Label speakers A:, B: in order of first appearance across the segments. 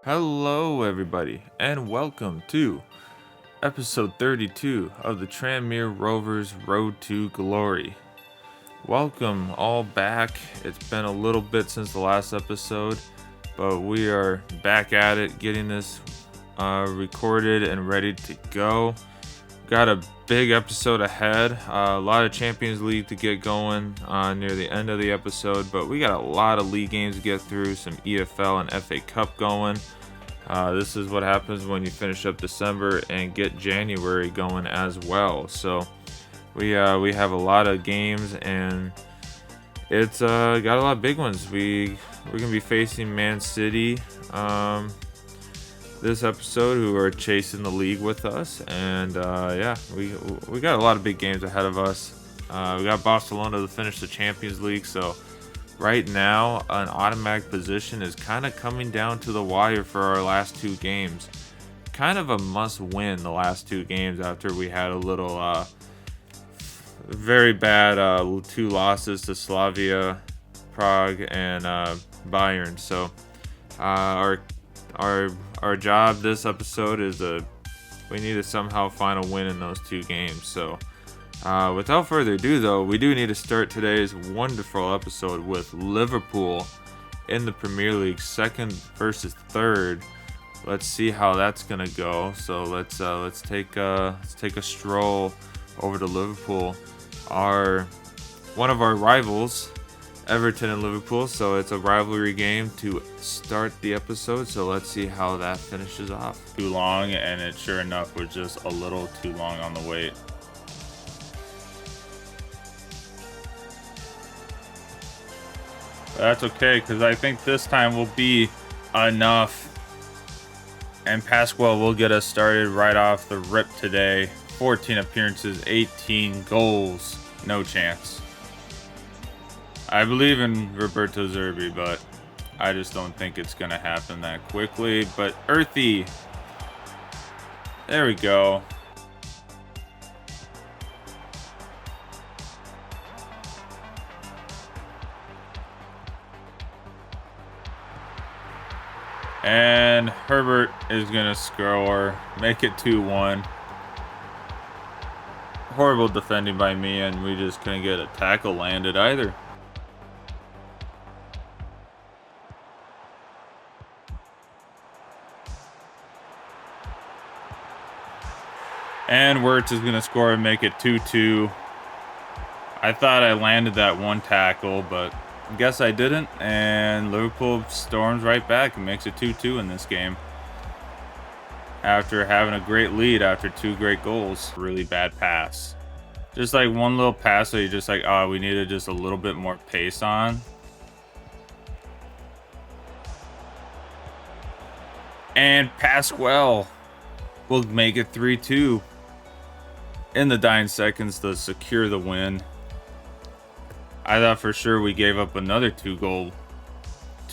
A: Hello, everybody, and welcome to episode 32 of the Tranmere Rovers Road to Glory. Welcome all back. It's been a little bit since the last episode, but we are back at it, getting this recorded and ready to go. Got a big episode ahead, a lot of Champions League to get going near the end of the episode, but we got a lot of league games to get through, some EFL and FA Cup going. This is what happens when you finish up December and get January going as well. So we have a lot of games, and it's got a lot of big ones. We're gonna be facing Man City this episode, who are chasing the league with us, and we got a lot of big games ahead of us. We got Barcelona to finish the Champions League, so right now an automatic position is kind of coming down to the wire for our last two games. Kind of a must win the last two games after we had a little very bad two losses to Slavia Prague and Bayern. So our job this episode is we need to somehow find a win in those two games. So without further ado, though, we do need to start today's wonderful episode with Liverpool in the Premier League, second versus third. Let's see how that's gonna go. So let's take a stroll over to Liverpool, one of our rivals, Everton and Liverpool. So it's a rivalry game to start the episode. So let's see how that finishes off.
B: Too long, and it sure enough was just a little too long on the wait. But that's okay, because I think this time will be enough, and Pasquale will get us started right off the rip today. 14 appearances, 18 goals, no chance. I believe in Roberto Zerbi, but I just don't think it's going to happen that quickly. But Earthy, there we go. And Herbert is going to score, make it 2-1. Horrible defending by me, and we just couldn't get a tackle landed either. And Wirtz is going to score and make it 2-2. I thought I landed that one tackle, but I guess I didn't, and Liverpool storms right back and makes it 2-2 in this game. After having a great lead after two great goals. Really bad pass. Just like one little pass that you're just like, oh, we needed just a little bit more pace on. And Pasquale will make it 3-2 in the dying seconds to secure the win. I thought for sure we gave up another two goal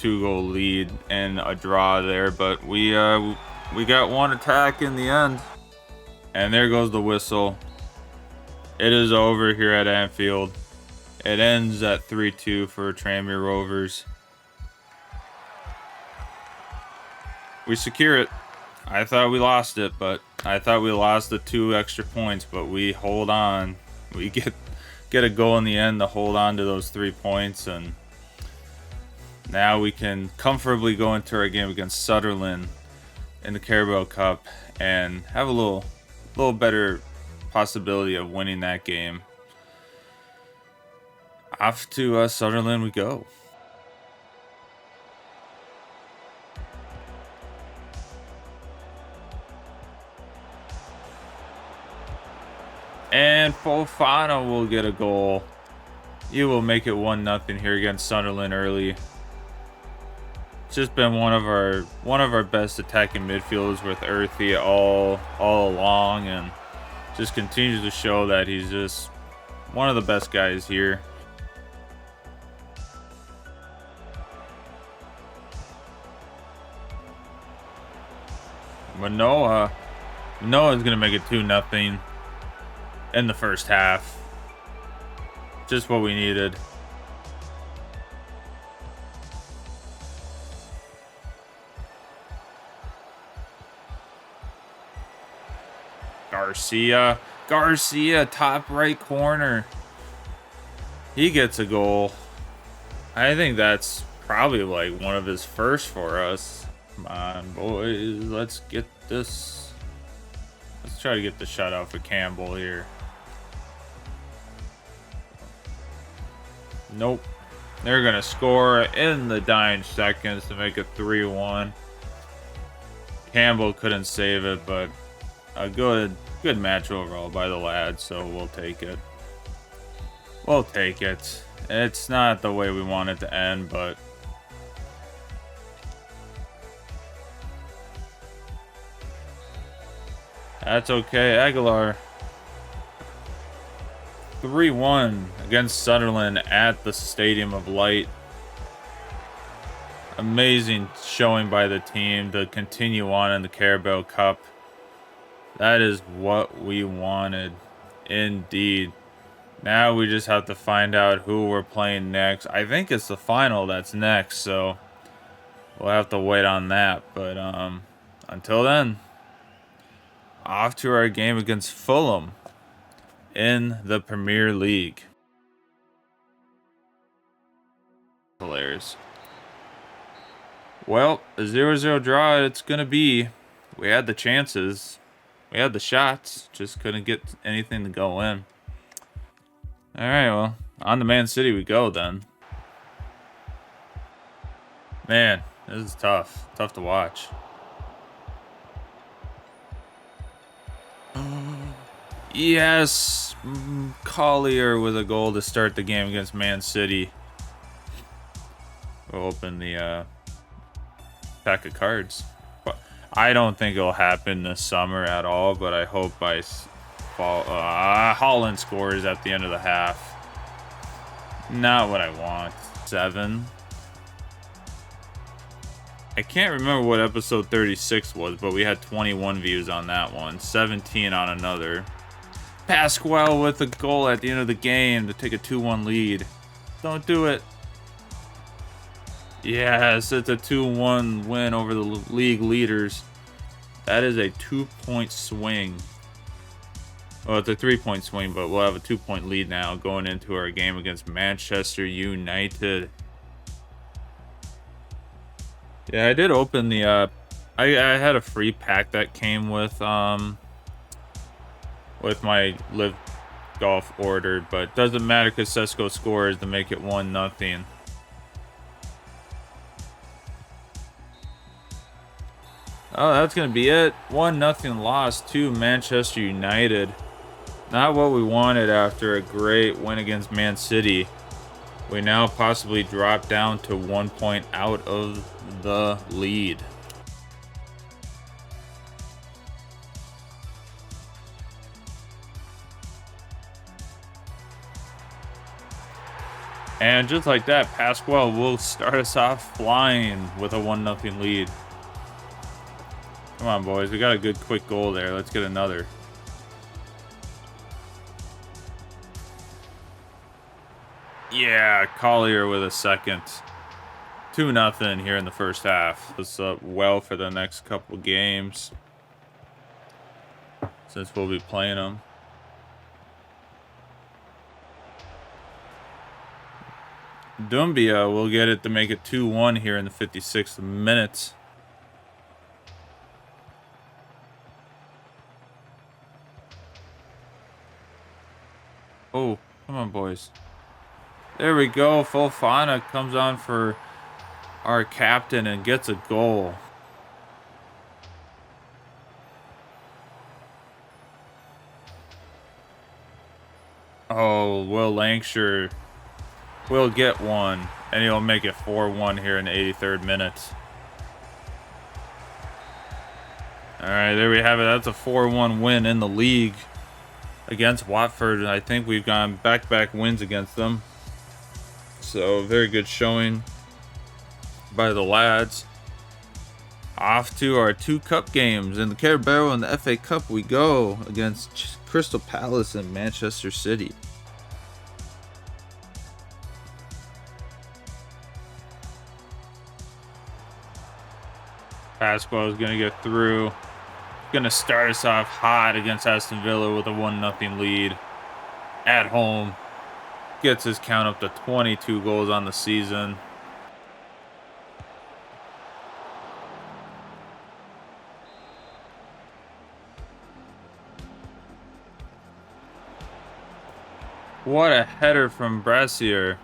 B: lead and a draw there, but we got one attack in the end. And there goes the whistle. It is over here at Anfield. It ends at 3-2 for Tranmere Rovers. We secure it. I thought we lost it, but I thought we lost the 2 extra points, but we hold on. We get a goal in the end to hold on to those 3 points, and now we can comfortably go into our game against Sunderland in the Carabao Cup and have a little better possibility of winning that game. Off to Sunderland we go. And Fofana will get a goal. You will make it 1-0 here against Sunderland early. It's just been one of our best attacking midfielders with Earthy all along, and just continues to show that he's just one of the best guys here. Manoa is going to make it 2-0 in the first half. Just what we needed. Garcia. Garcia, top right corner. He gets a goal. I think that's probably like one of his first for us. Come on, boys. Let's get this. Let's try to get the shutout for Campbell here. Nope. They're going to score in the dying seconds to make it 3-1. Campbell couldn't save it, but a good match overall by the lads, so we'll take it. We'll take it. It's not the way we want it to end, but that's okay. Aguilar. 3-1 against Sunderland at the Stadium of Light. Amazing showing by the team to continue on in the Carabao Cup. That is what we wanted, indeed. Now we just have to find out who we're playing next. I think it's the final that's next, so we'll have to wait on that. But until then, off to our game against Fulham in the Premier League. Hilarious. Well, a 0-0 draw it's going to be. We had the chances. We had the shots. Just couldn't get anything to go in. All right, well, on to Man City we go then. Man, this is tough. Tough to watch. Yes, Collier with a goal to start the game against Man City. We'll open the pack of cards. But I don't think it'll happen this summer at all, but I hope by fall. Holland scores at the end of the half. Not what I want. 7. I can't remember what episode 36 was, but we had 21 views on that one. 17 on another. Pasquale with a goal at the end of the game to take a 2-1 lead. Don't do it. Yes, it's a 2-1 win over the league leaders. That is a 2-point swing. Well, it's a 3-point swing, but we'll have a 2-point lead now going into our game against Manchester United. Yeah, I did open the I had a free pack that came with my live golf order, but doesn't matter because Sesko scores to make it 1-0. Oh, that's gonna be it. 1-0 loss to Manchester United. Not what we wanted after a great win against Man City. We now possibly drop down to 1 point out of the lead. And just like that, Pasquale will start us off flying with a 1-0 lead. Come on, boys. We got a good quick goal there. Let's get another. Yeah, Collier with a second. 2-0 here in the first half. This up well for the next couple games, since we'll be playing them. Dumbia will get it to make it 2-1 here in the 56th minute. Oh, come on, boys. There we go. Fofana comes on for our captain and gets a goal. Oh, Will Lancashire will get one, and he'll make it 4-1 here in the 83rd minute. All right, there we have it. That's a 4-1 win in the league against Watford. I think we've gone back-to-back wins against them. So, very good showing by the lads. Off to our 2 cup games. In the Carabao and the FA Cup we go against Crystal Palace and Manchester City. Pasquale is going to get through. Gonna start us off hot against Aston Villa with a 1-0 lead at home. Gets his count up to 22 goals on the season. What a header from Brassier.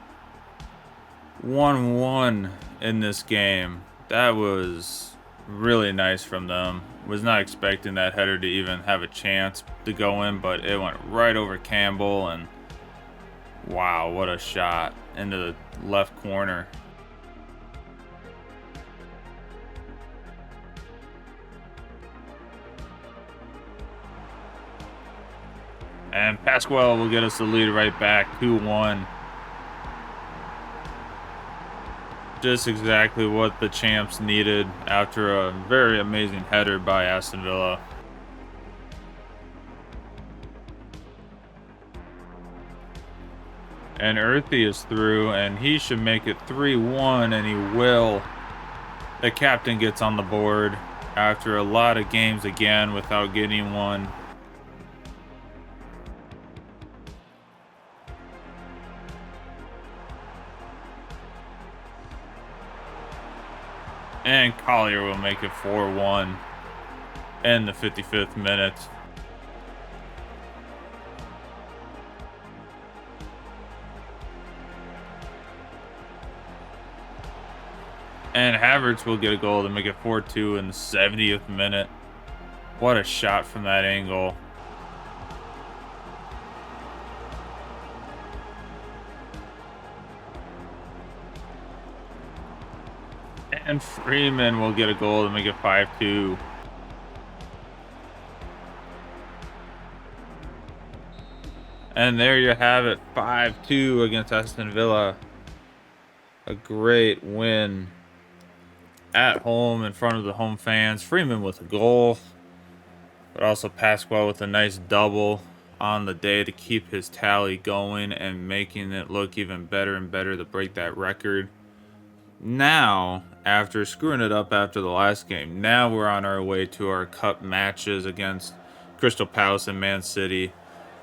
B: 1-1 in this game. That was really nice from them. Was not expecting that header to even have a chance to go in, but it went right over Campbell, and wow, what a shot into the left corner. And Pasquale will get us the lead right back, 2-1. Just exactly what the champs needed after a very amazing header by Aston Villa. And Earthy is through, and he should make it 3-1, and he will. The captain gets on the board after a lot of games again without getting one. And Collier will make it 4-1 in the 55th minute. And Havertz will get a goal to make it 4-2 in the 70th minute. What a shot from that angle. And Freeman will get a goal to make it 5-2. And there you have it, 5-2 against Aston Villa. A great win at home in front of the home fans. Freeman with a goal, but also Pasquale with a nice double on the day to keep his tally going and making it look even better and better to break that record. Now, after screwing it up after the last game, now we're on our way to our cup matches against Crystal Palace and Man City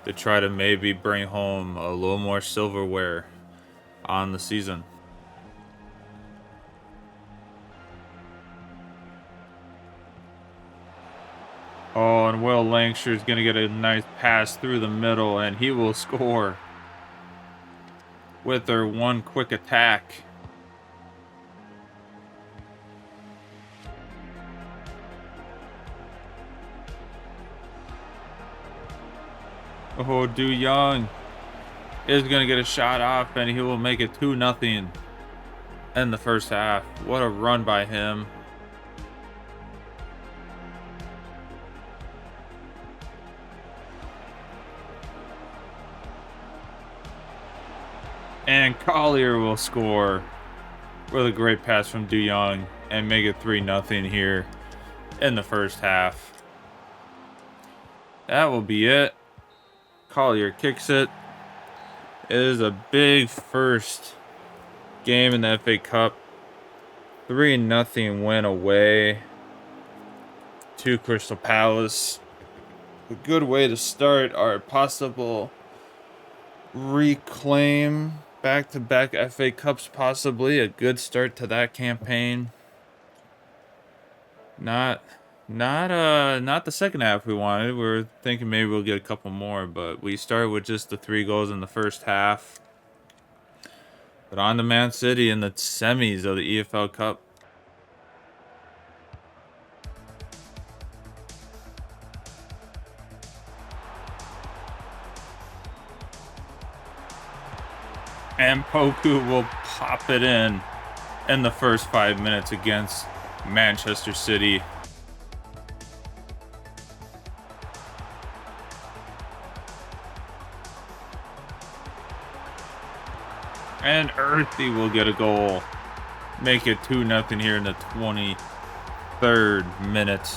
B: to try to maybe bring home a little more silverware on the season. Oh, and Will Lancashire is going to get a nice pass through the middle, and he will score with their one quick attack. Oh, Du Young is going to get a shot off, and he will make it 2-0 in the first half. What a run by him. And Collier will score with a great pass from Du Young and make it 3-0 here in the first half. That will be it. Collier kicks it. It is a big first game in the FA Cup. 3-0 win away to Crystal Palace. A good way to start our possible reclaim back-to-back FA Cups, possibly. A good start to that campaign. Not the second half we wanted. We were thinking maybe we'll get a couple more, but we started with just the 3 goals in the first half. But on to Man City in the semis of the EFL Cup. And Poku will pop it in the first 5 minutes against Manchester City. And Earthy will get a goal. Make it 2-0 here in the 23rd minute.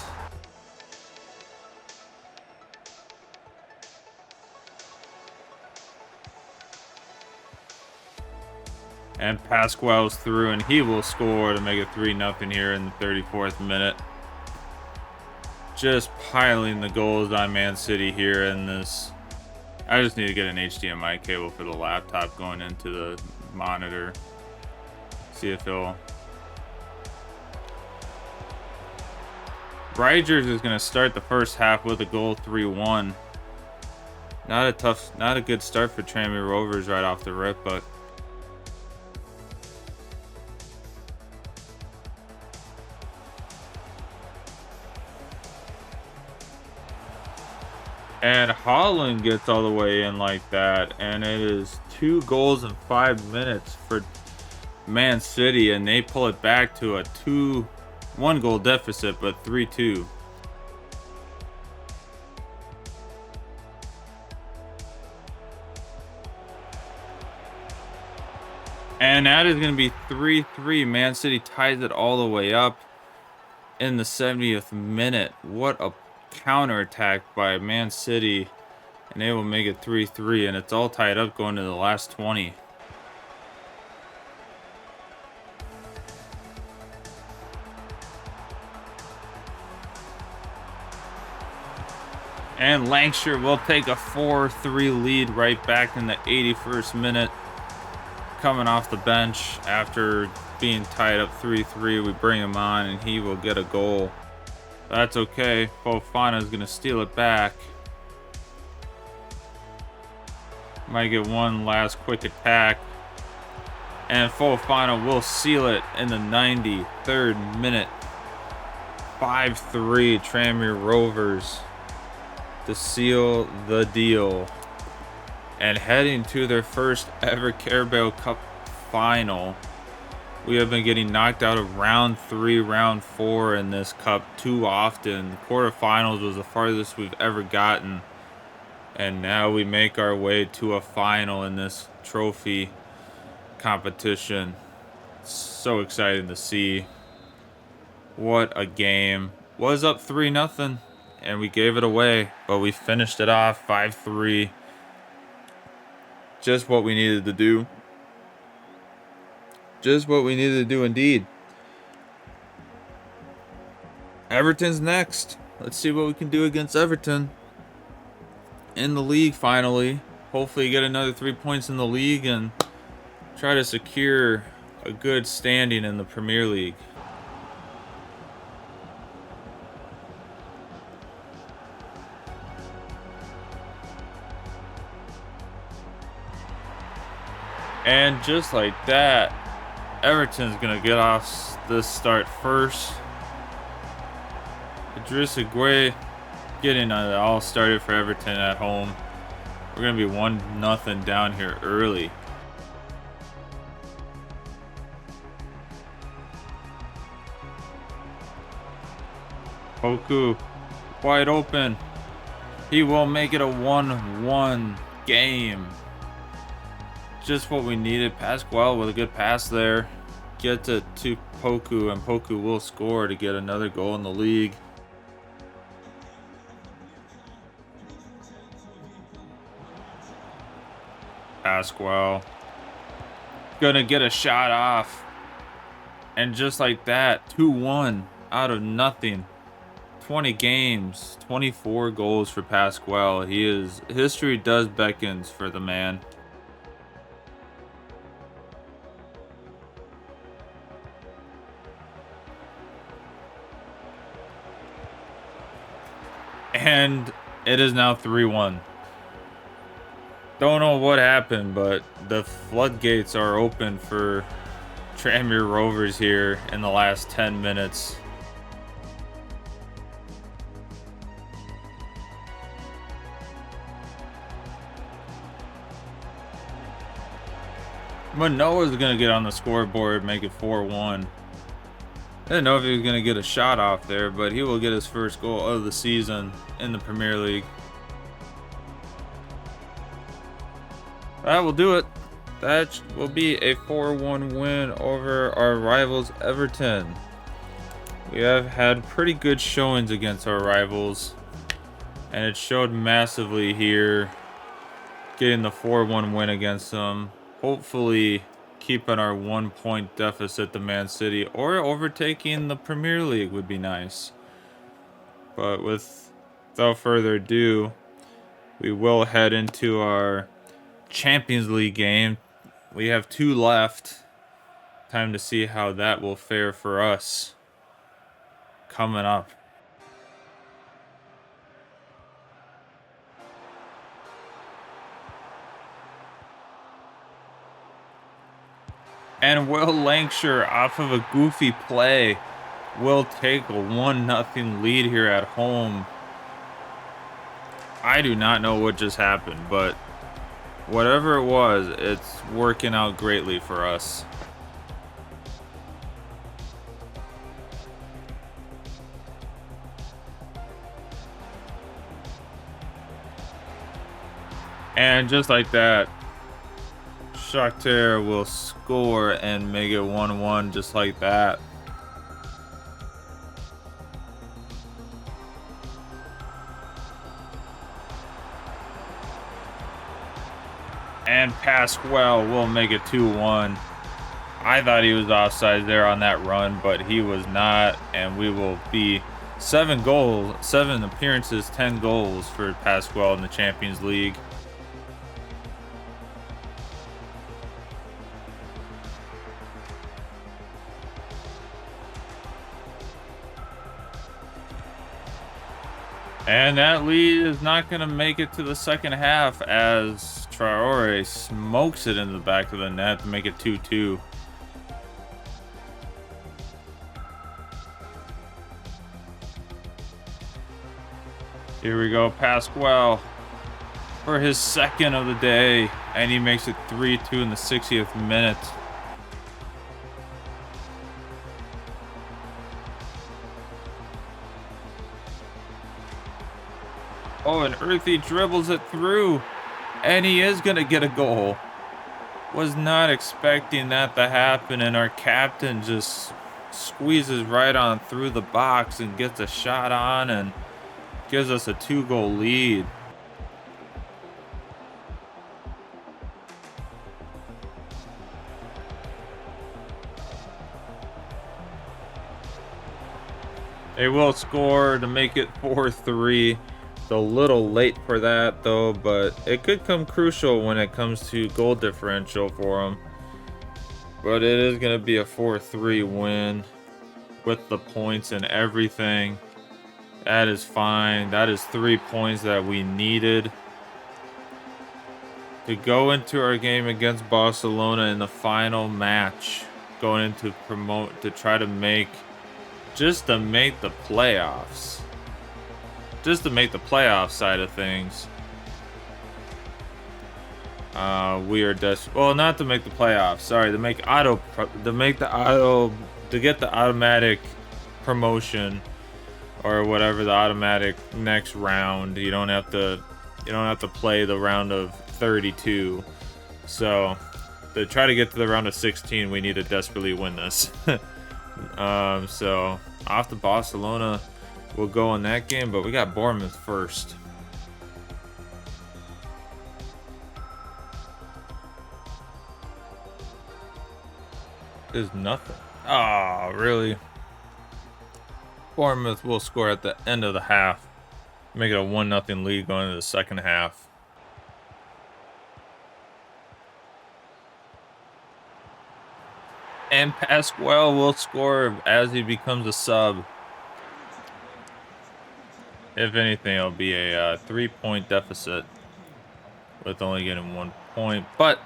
B: And Pasquale's through, and he will score to make it 3-0 here in the 34th minute. just piling the goals on Man City here in this. I just need to get an HDMI cable for the laptop going into the monitor. See if it'll. Rangers is going to start the first half with a goal, 3-1. Not a good start for Tranmere Rovers right off the rip, but and Holland gets all the way in like that, and it is 2 goals in 5 minutes for Man City, and they pull it back to a 1 goal deficit, but 3-2. And that is going to be 3-3. Man City ties it all the way up in the 70th minute. What a counterattack by Man City. And they will make it 3-3. And it's all tied up going to the last 20. And Lancashire will take a 4-3 lead right back in the 81st minute. Coming off the bench after being tied up 3-3, we bring him on and he will get a goal. That's okay. Fofana is going to steal it back. Might get one last quick attack. And Fofana will seal it in the 93rd minute. 5-3 Tranmere Rovers to seal the deal. And heading to their first ever Carabao Cup final. We have been getting knocked out of round 3, round 4 in this cup too often. The quarterfinals was the farthest we've ever gotten. And now we make our way to a final in this trophy competition. So exciting to see. What a game. Was up 3-0 and we gave it away, but we finished it off 5-3. Just what we needed to do. Just what we needed to do indeed. Everton's next. Let's see what we can do against Everton in the league finally. Hopefully get another 3 points in the league and try to secure a good standing in the Premier League. And just like that, Everton's going to get off this start first. Idrissa Gueye getting it all started for Everton at home. We're going to be 1-0 down here early. Poku wide open. He will make it a 1-1 game. Just what we needed. Pasquale with a good pass there. Get to Poku, and Poku will score to get another goal in the league. Pasquale gonna get a shot off. And just like that, 2-1 out of nothing. 20 games, 24 goals for Pasquale. History does beckons for the man. And it is now 3-1. Don't know what happened, but the floodgates are open for Tranmere Rovers here in the last 10 minutes. Manoa's going to get on the scoreboard, make it 4-1. I didn't know if he was going to get a shot off there, but he will get his first goal of the season in the Premier League. That will do it. That will be a 4-1 win over our rivals Everton. We have had pretty good showings against our rivals, and it showed massively here, getting the 4-1 win against them. Hopefully keeping our 1 point deficit to Man City, or overtaking the Premier League would be nice. But without further ado, we will head into our Champions League game. We have 2 left. Time to see how that will fare for us coming up. And Will Lancashire, off of a goofy play, will take a 1-0 lead here at home. I do not know what just happened, but whatever it was, it's working out greatly for us. And just like that, Shakhtar will score and make it 1-1 just like that. And Pasquale will make it 2-1. I thought he was offside there on that run, but he was not. And we will be 7 appearances, 10 goals for Pasquale in the Champions League. And that lead is not going to make it to the second half as Traore smokes it in the back of the net to make it 2-2. Here we go, Pasquale for his second of the day, and he makes it 3-2 in the 60th minute. Oh, and Earthy dribbles it through, and he is going to get a goal. Was not expecting that to happen, and our captain just squeezes right on through the box and gets a shot on and gives us a 2-goal lead. They will score to make it 4-3. It's a little late for that though, but it could come crucial when it comes to goal differential for them. But it is going to be a 4-3 win with the points and everything. That is fine. That is 3 points that we needed to go into our game against Barcelona in the final match, going into try to make the playoffs. Just to make the playoff side of things. We are not to make the playoffs. Sorry, to get the automatic promotion or whatever, the automatic next round. You don't have to play the round of 32. So to try to get to the round of 16, we need to desperately win this. So off to Barcelona. We'll go in that game, but we got Bournemouth first. There's nothing. Oh, really? Bournemouth will score at the end of the half. Make it a 1-0 lead going into the second half. And Pasquale will score as he becomes a sub. If anything, it'll be a 3-point deficit with only getting 1 point. But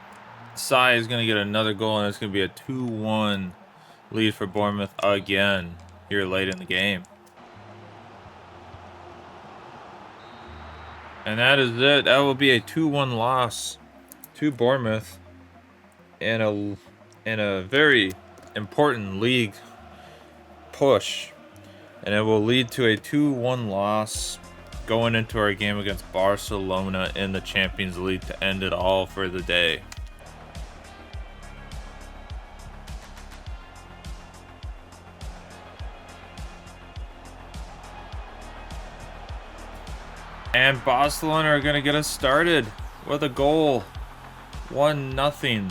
B: Sai is going to get another goal, and it's going to be a 2-1 lead for Bournemouth again here late in the game. And that is it. That will be a 2-1 loss to Bournemouth in a very important league push. And it will lead to a 2-1 loss going into our game against Barcelona in the Champions League to end it all for the day. And Barcelona are going to get us started with a goal. 1-0.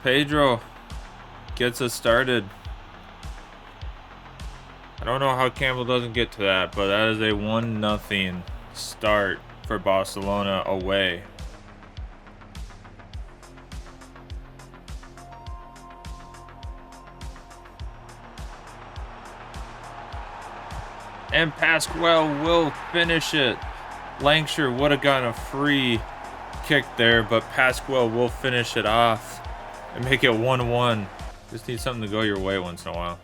B: Pedro gets us started. I don't know how Campbell doesn't get to that, but that is a 1-0 start for Barcelona away. And Pasquale will finish it. Lancashire would have gotten a free kick there, but Pasquale will finish it off and make it 1-1. Just need something to go your way once in a while.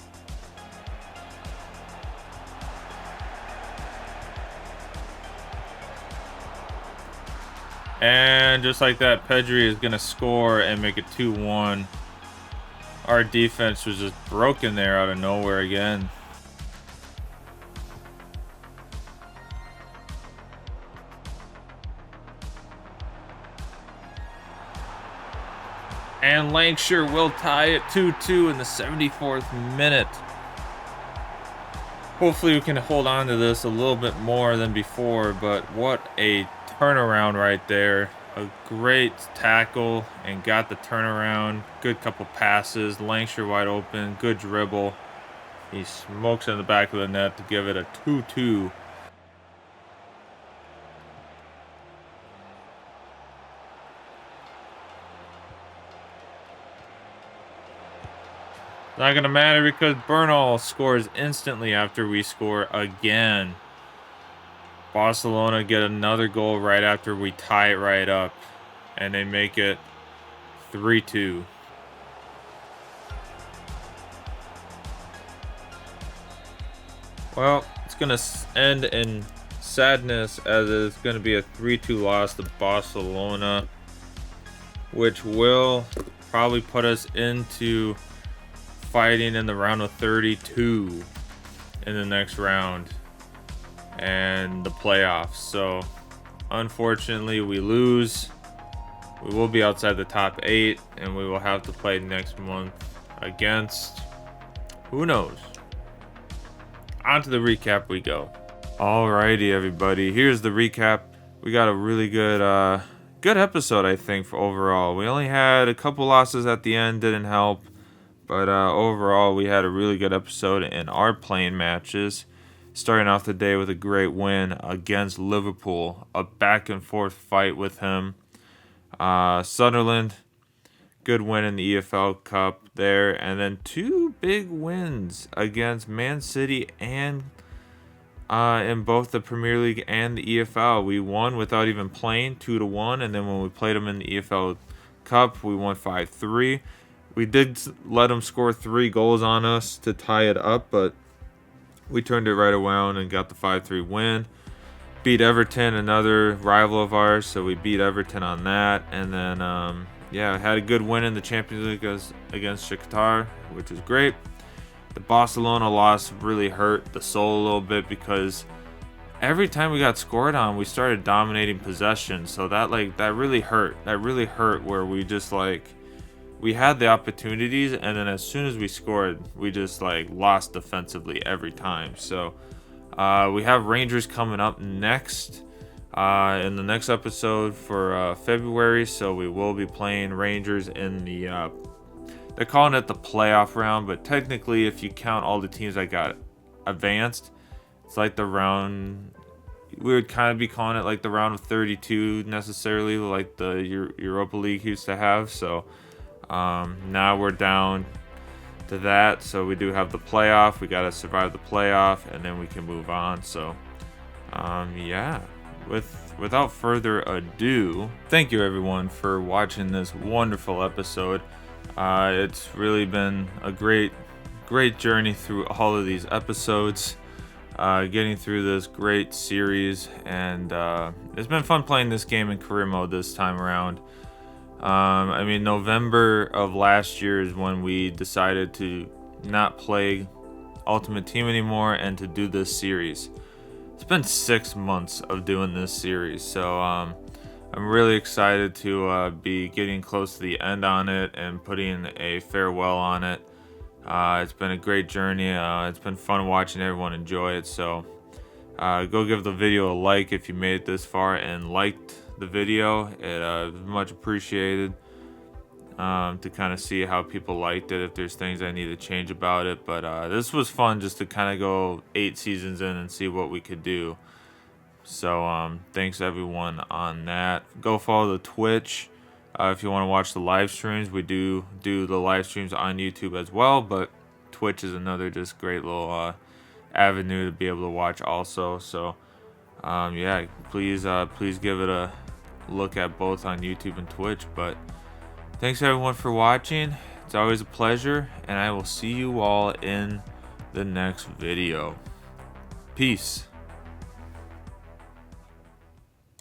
B: And just like that, Pedri is going to score and make it 2-1. Our defense was just broken there out of nowhere again. And Lancashire will tie it 2-2 in the 74th minute. Hopefully we can hold on to this a little bit more than before, but what a turnaround right there. A great tackle and got the turnaround. Good couple passes. Lancashire wide open. Good dribble. He smokes in the back of the net to give it a 2-2. Not going to matter because Bernal scores instantly after we score again. Barcelona get another goal right after we tie it right up. And they make it 3-2. Well, it's going to end in sadness as it's going to be a 3-2 loss to Barcelona, which will probably put us into fighting in the round of 32 in the next round and the playoffs. So unfortunately we lose. We will be outside the top 8 and we will have to play next month against who knows. On to the recap we go. Alrighty everybody, here's the recap. We got a really good good episode, I think, for overall. We only had a couple losses at the end, didn't help. But overall, we had a really good episode in our playing matches. Starting off the day with a great win against Liverpool. A back and forth fight with him. Sunderland, good win in the EFL Cup there. And then 2 big wins against Man City and in both the Premier League and the EFL. We won without even playing, 2-1. And then when we played them in the EFL Cup, we won 5-3. We did let them score 3 goals on us to tie it up, but we turned it right around and got the 5-3 win. Beat Everton, another rival of ours, so we beat Everton on that. And then, yeah, had a good win in the Champions League against Shakhtar, which was great. The Barcelona loss really hurt the soul a little bit because every time we got scored on, we started dominating possession. So that really hurt. That really hurt where we just we had the opportunities, and then as soon as we scored, we just lost defensively every time. So we have Rangers coming up next in the next episode for February. So we will be playing Rangers in the they're calling it the playoff round, but technically, if you count all the teams that got advanced, it's like the round. We would kind of be calling it like the round of 32 necessarily, like the Europa League used to have. So. Now we're down to that, so we do have the playoff. We got to survive the playoff and then we can move on. So yeah, without further ado, thank you everyone for watching this wonderful episode. It's really been a great journey through all of these episodes, getting through this great series, and it's been fun playing this game in career mode this time around. I mean, November of last year is when we decided to not play Ultimate Team anymore and to do this series. It's been 6 months of doing this series, so I'm really excited to be getting close to the end on it and putting a farewell on it. It's been a great journey. It's been fun watching everyone enjoy it, so go give the video a like if you made it this far and liked the video. It is much appreciated.
A: to kind of see how people liked it, if there's things I need to change about it. But this was fun just to kind of go 8 seasons in and see what we could do. So thanks everyone on that. Go follow the Twitch if you want to watch the live streams. We do the live streams on YouTube as well, but Twitch is another just great little avenue to be able to watch also. So yeah, please give it a look at both on YouTube and Twitch. But thanks everyone for watching. It's always a pleasure, and I will see you all in the next video. Peace.